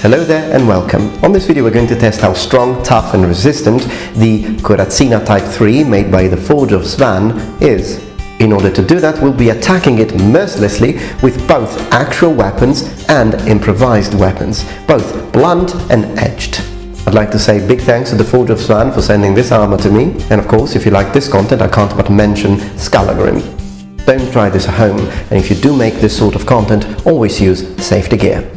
Hello there and welcome. On this video we're going to test how strong, tough and resistant the Corazzina Type 3 made by the forge of Svan is. In order to do that, we'll be attacking it mercilessly with both actual weapons and improvised weapons, both blunt and edged. I'd like to say big thanks to the forge of Svan for sending this armor to me, and of course if you like this content I can't but mention Skallagrim. Don't try this at home, and if you do make this sort of content, always use safety gear.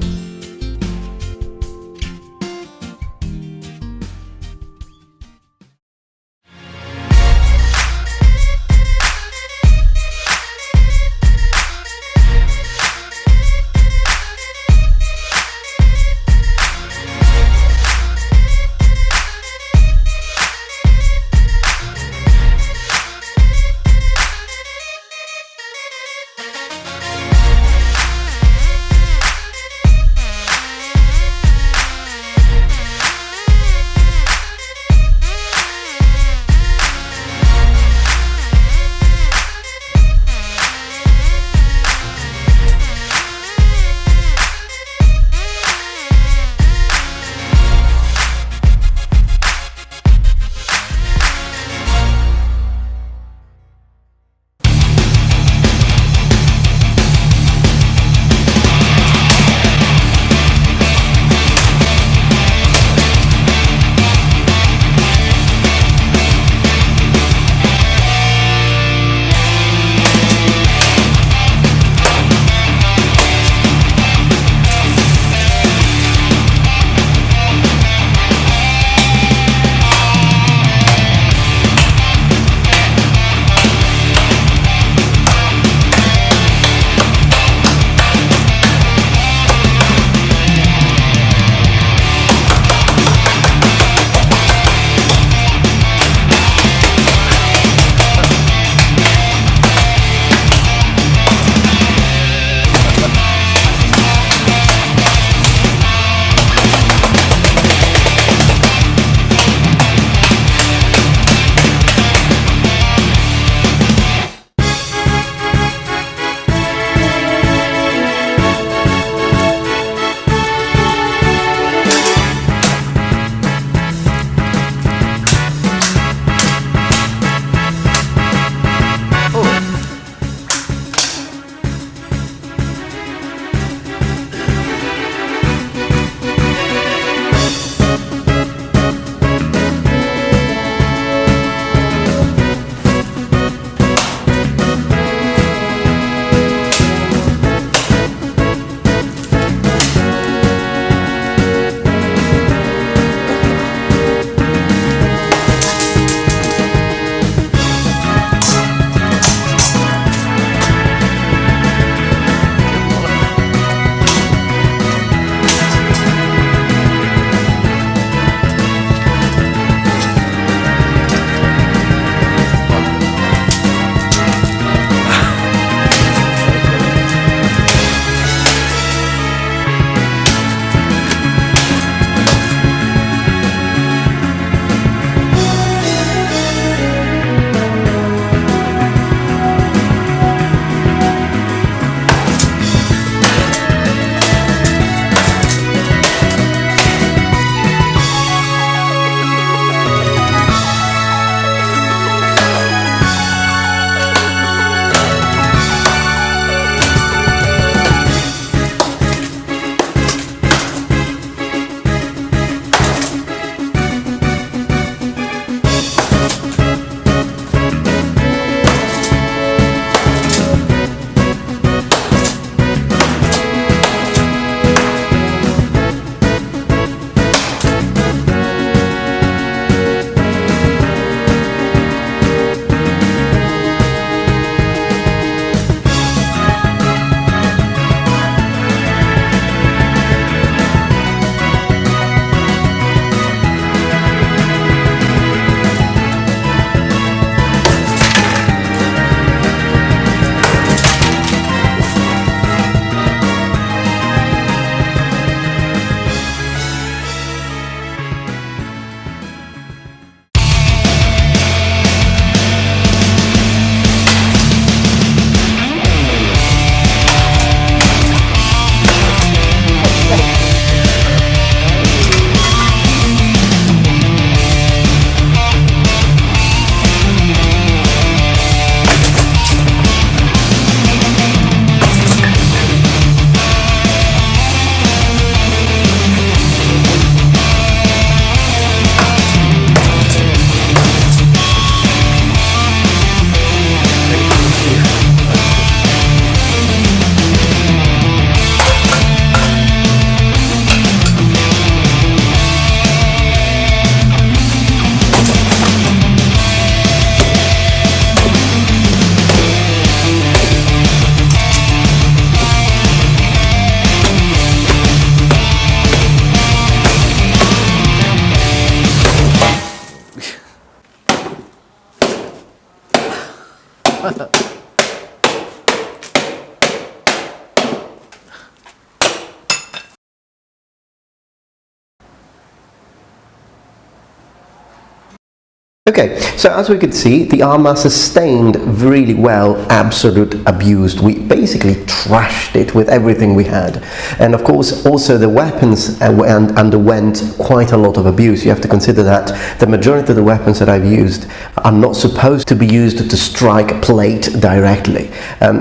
Okay, so as we could see, the armor sustained really well absolute abuse. We basically trashed it with everything we had. And of course, also the weapons underwent quite a lot of abuse. You have to consider that the majority of the weapons that I've used are not supposed to be used to strike plate directly.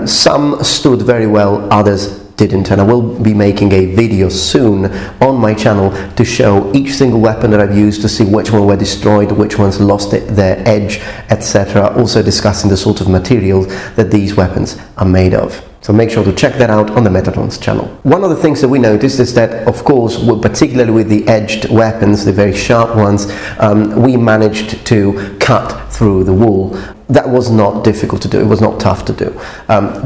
Some stood very well, others didn't, and I will be making a video soon on my channel to show each single weapon that I've used to see which one were destroyed, which ones lost their edge, etc. Also discussing the sort of materials that these weapons are made of. So make sure to check that out on the Metatrons channel. One of the things that we noticed is that, of course, particularly with the edged weapons, the very sharp ones, we managed to cut through the wool. That was not difficult to do, it was not tough to do.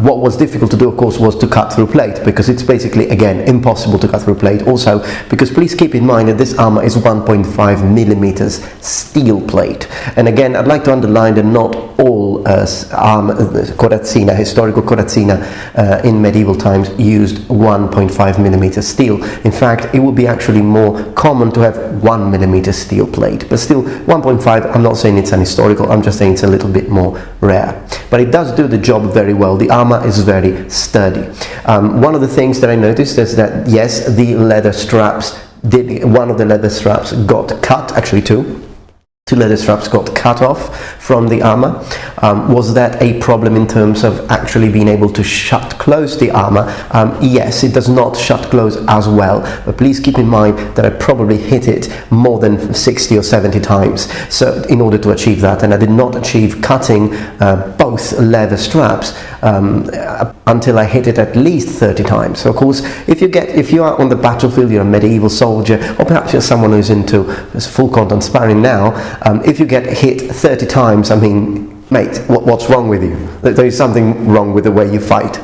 What was difficult to do, of course, was to cut through plate, because it's basically, again, impossible to cut through plate. Also, because please keep in mind that this armor is 1.5 millimeters steel plate. And again, I'd like to underline that not all Corazzina, historical Corazzina in medieval times used 1.5 millimeter steel. In fact, it would be actually more common to have 1 millimeter steel plate. But still, 1.5, I'm not saying it's an historical, I'm just saying it's a little bit more rare, but it does do the job very well. The armor is very sturdy. One of the things that I noticed is that yes, the leather straps one of the leather straps got cut, actually two leather straps got cut off from the armor. Was that a problem in terms of actually being able to shut close the armor? Yes, it does not shut close as well, but please keep in mind that I probably hit it more than 60 or 70 times so in order to achieve that, and I did not achieve cutting both leather straps until I hit it at least 30 times. So of course, if you are on the battlefield, you're a medieval soldier, or perhaps you're someone who's into full contact sparring now, if you get hit 30 times, I mean, mate, what's wrong with you? There is something wrong with the way you fight.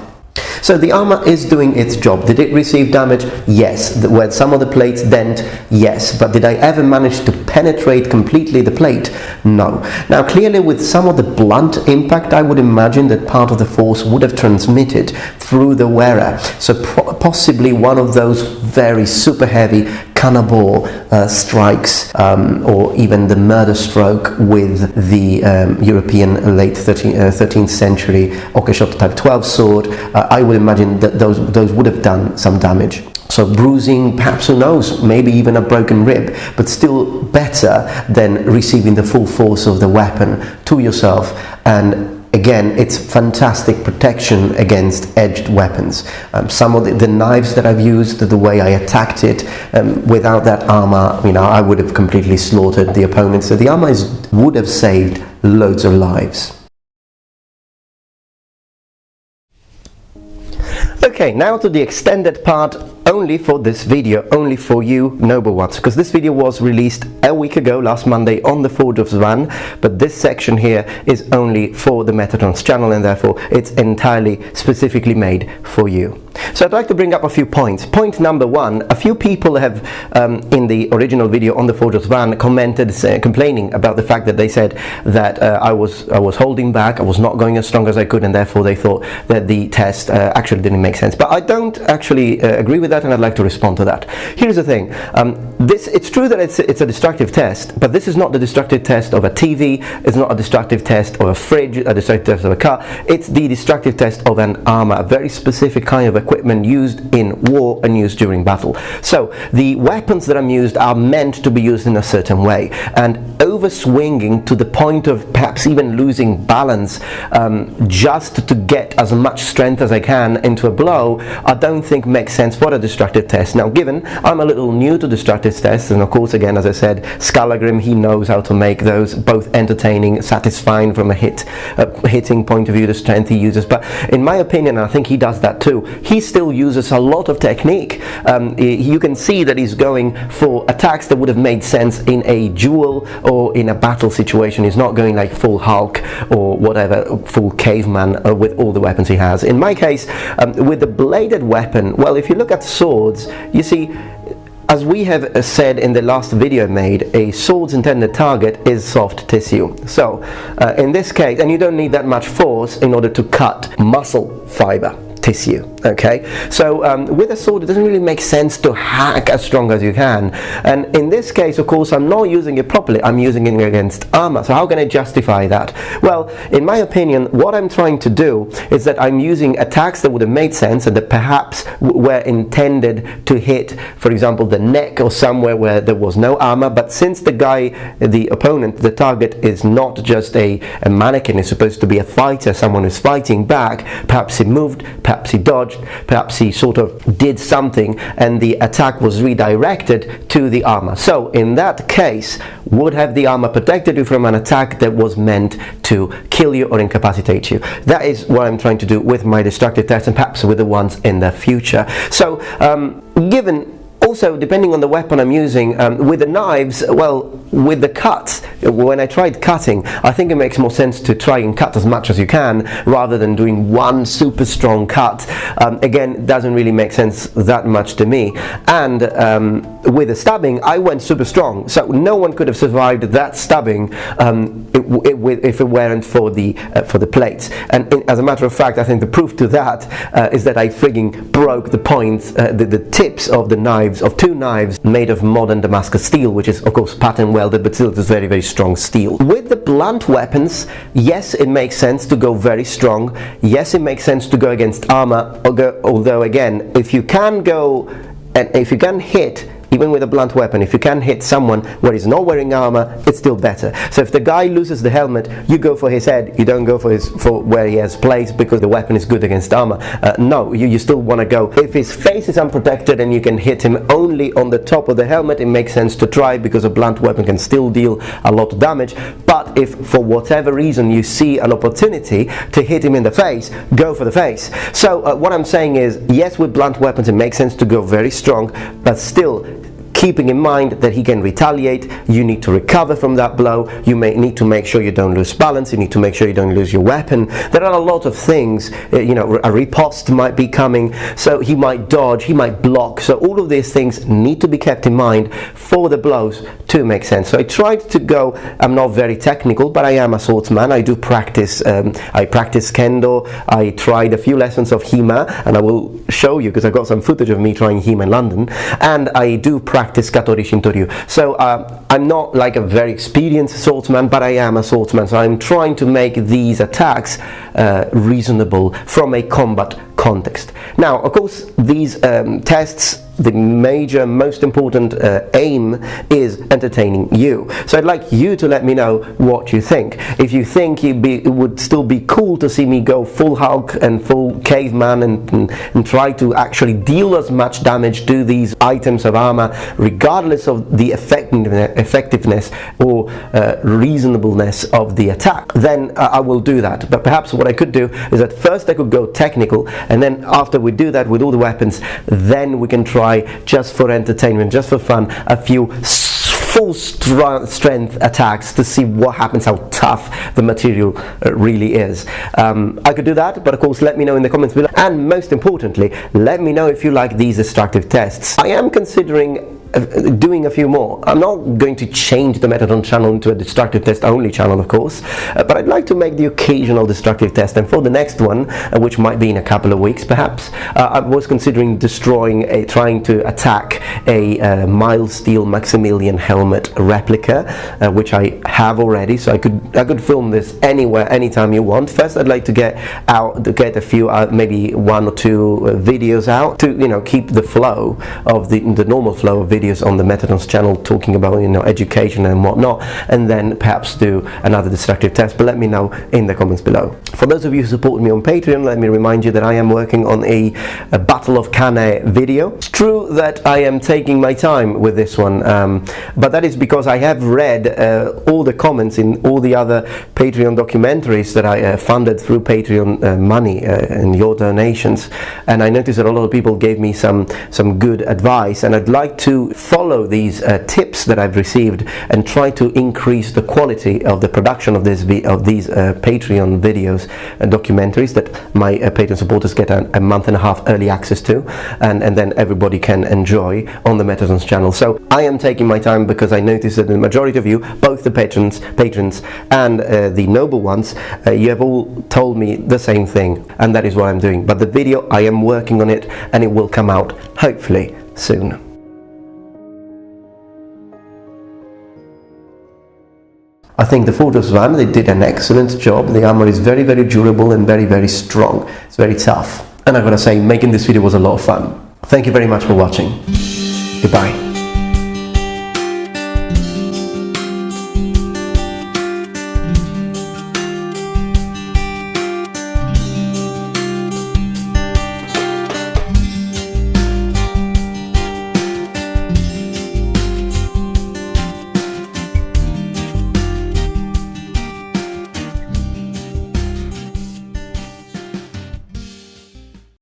So the armor is doing its job. Did it receive damage? Yes. Were some of the plates dent? Yes. But did I ever manage to penetrate completely the plate? No. Now clearly with some of the blunt impact, I would imagine that part of the force would have transmitted through the wearer. So possibly one of those very super heavy cannonball strikes, or even the murder stroke with the European late 13th century Oakeshott type 12 sword, I would imagine that those would have done some damage. So bruising, perhaps, who knows, maybe even a broken rib, but still better than receiving the full force of the weapon to yourself. And again, it's fantastic protection against edged weapons. Some of the knives that I've used, the way I attacked it, without that armor, you know, I would have completely slaughtered the opponent. So the armor would have saved loads of lives. Okay, now to the extended part, only for this video, only for you noble ones, because this video was released a week ago, last Monday, on the Forge of Svan, but this section here is only for the Metatrons channel, and therefore it's entirely specifically made for you. So I'd like to bring up a few points. Point number one, a few people have, in the original video on the Forge of Svan, commented, complaining about the fact that they said that I was holding back, I was not going as strong as I could, and therefore they thought that the test actually didn't make sense. But I don't actually agree with that, and I'd like to respond to that. Here's the thing, it's true that it's a destructive test, but this is not the destructive test of a TV, it's not a destructive test of a fridge, a destructive test of a car, it's the destructive test of an armor, a very specific kind of equipment used in war and used during battle. So the weapons that I'm used are meant to be used in a certain way, and overswinging to the point of perhaps even losing balance just to get as much strength as I can into a blow, I don't think makes sense for a destructive test. Now, given I'm a little new to destructive tests, and of course, again, as I said, Skallagrim, he knows how to make those both entertaining, satisfying from a hitting point of view, the strength he uses, but in my opinion, I think he does that too, he still uses a lot of technique. You can see that he's going for attacks that would have made sense in a duel or in a battle situation. He's not going like full Hulk or whatever, full caveman with all the weapons he has. In my case, with the bladed weapon, well, if you look at swords, you see, as we have said in the last video made, a sword's intended target is soft tissue. So in this case, and you don't need that much force in order to cut muscle fiber. tissue. Okay, so with a sword it doesn't really make sense to hack as strong as you can, and in this case of course I'm not using it properly, I'm using it against armor. So how can I justify that? Well, in my opinion, what I'm trying to do is that I'm using attacks that would have made sense and that perhaps were intended to hit, for example, the neck or somewhere where there was no armor, but since the guy, the opponent, the target is not just a mannequin, is supposed to be a fighter, someone who's fighting back, perhaps he moved, perhaps he dodged, perhaps he sort of did something and the attack was redirected to the armor. So in that case, would have the armor protected you from an attack that was meant to kill you or incapacitate you? That is what I'm trying to do with my destructive tests and perhaps with the ones in the future. So given also, depending on the weapon I'm using, with the knives, well, with the cuts, when I tried cutting, I think it makes more sense to try and cut as much as you can rather than doing one super strong cut. Again, it doesn't really make sense that much to me. And with the stabbing, I went super strong, so no one could have survived that stabbing if it weren't for the plates. And as a matter of fact, I think the proof to that is that I frigging broke the points, the tips of the knives, of two knives made of modern Damascus steel, which is of course pattern welded, but still it is very, very strong steel. With the blunt weapons, yes, it makes sense to go very strong. Yes, it makes sense to go against armor, although again, if you can go and if you can hit, even with a blunt weapon, if you can hit someone where he's not wearing armor, it's still better. So if the guy loses the helmet, you go for his head, you don't go for where he has plates because the weapon is good against armor. No, you still want to go. If his face is unprotected and you can hit him only on the top of the helmet, it makes sense to try because a blunt weapon can still deal a lot of damage. But if for whatever reason you see an opportunity to hit him in the face, go for the face. So what I'm saying is, yes, with blunt weapons it makes sense to go very strong, but still keeping in mind that he can retaliate. You need to recover from that blow. You may need to make sure you don't lose balance. You need to make sure you don't lose your weapon. There are a lot of things, you know, a riposte might be coming, so he might dodge, he might block. So all of these things need to be kept in mind for the blows to make sense. So I tried to go, I'm not very technical, but I am a swordsman. I do practice, I practice kendo. I tried a few lessons of HEMA, and I will show you because I got some footage of me trying HEMA in London, and I do practice Katori Shintoryu. So I'm not like a very experienced swordsman, but I am a swordsman, so I'm trying to make these attacks reasonable from a combat context. Now, of course, these tests, the major, most important aim is entertaining you. So I'd like you to let me know what you think. If you think it would still be cool to see me go full Hulk and full caveman and try to actually deal as much damage to these items of armor, regardless of the effectiveness or reasonableness of the attack, then I will do that. But perhaps what I could do is that first I could go technical, and then after we do that with all the weapons, then we can try just for entertainment, just for fun, a few full strength attacks to see what happens, how tough the material really is. I could do that, but of course let me know in the comments below, and most importantly, let me know if you like these destructive tests. I am considering doing a few more. I'm not going to change the Methadone channel into a destructive test only channel, of course, but I'd like to make the occasional destructive test, and for the next one, which might be in a couple of weeks perhaps, I was considering trying to attack a mild steel Maximilian helmet replica, which I have already, so I could film this anywhere, anytime you want. First I'd like to get a few, maybe 1 or 2 videos out to, you know, keep the flow of the normal flow of videos on the Metadone's channel talking about, you know, education and whatnot, and then perhaps do another destructive test. But let me know in the comments below. For those of you who support me on Patreon, let me remind you that I am working on a Battle of Cannae video. It's true that I am taking my time with this one, but that is because I have read all the comments in all the other Patreon documentaries that I funded through Patreon money and your donations, and I noticed that a lot of people gave me some good advice, and I'd like to follow these tips that I've received and try to increase the quality of the production of these Patreon videos and documentaries that my Patreon supporters get a month and a half early access to, and then everybody can enjoy on the Metasons channel. So I am taking my time because I noticed that the majority of you, both the patrons and the noble ones, you have all told me the same thing, and that is what I'm doing. But the video, I am working on it, and it will come out hopefully soon. I think the Forge of Svan, they did an excellent job. The armor is very, very durable and very, very strong. It's very tough. And I gotta say, making this video was a lot of fun. Thank you very much for watching. Goodbye.